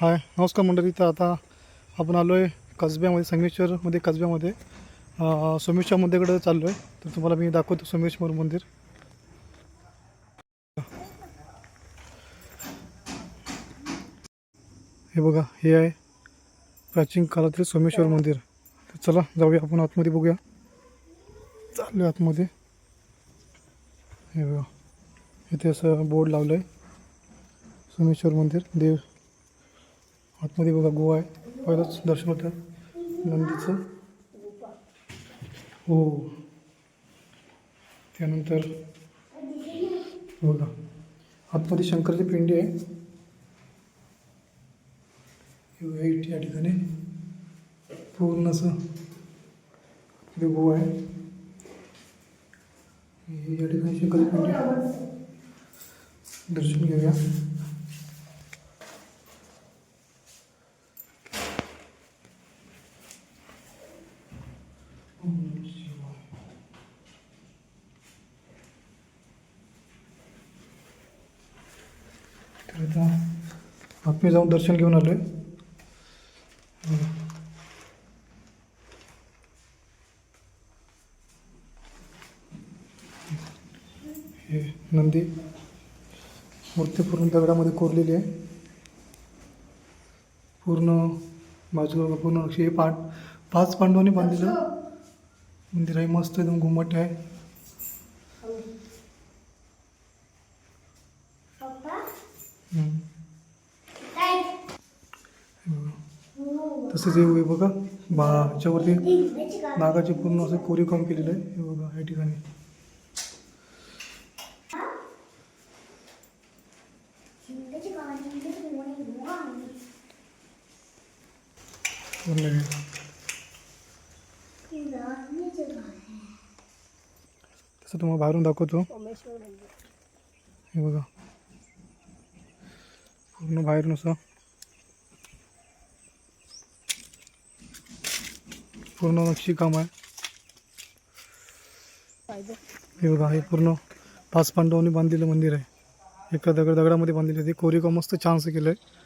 हाय नमस्कार मंडळी. तर आता आपण आलो आहे कसब्यामध्ये, संगमेश्वरमध्ये कसब्यामध्ये सोमेश्वर मंदिराकडे चाललो आहे. तर तुम्हाला मी दाखवतो सोमेश्वर मंदिर. हे बघा, हे आहे प्राचीन काळातील सोमेश्वर मंदिर. तर चला जाऊया आपण आतमध्ये, बघूया. चाललो आतमध्ये. हे बघा, इथे असं बोर्ड लावलं आहे सोमेश्वर मंदिर. देव आतमध्ये बघा, गुहा आहे. पहिलंच दर्शन होतं नंदीचं. हो, त्यानंतर बघा आतमध्ये शंकराची पिंडी आहे. या ठिकाणी पूर्ण असं गुहा आहे. या ठिकाणी शंकराची पिंडी आहे. दर्शन घेऊया. तर आता आतमध्ये जाऊन दर्शन घेऊन आलोय. हे नंदी मूर्ती पूर्ण दगडामध्ये कोरलेली आहे. पूर्ण बाजूला पूर्ण हे पाच पांडवांनी बांधलेलं मंदिर आहे. मस्त एकदम घुमट आहे. तसेच हे बघा, ह्याच्यावरती नागाचे पूर्ण असं कोरीव काम केलेलं आहे. हे बघा या ठिकाणी. तसं तुम्हाला बाहेरून दाखवतो. हे बघा, पूर्ण बाहेरून असं पूर्ण नक्षी काम आहे. हे बघा, हे पूर्ण पाच पांडवांनी बांधलेलं मंदिर आहे. एका दगडामध्ये बांधलेलं आहे. ते कोरीव काम मस्त छानसं केलं आहे.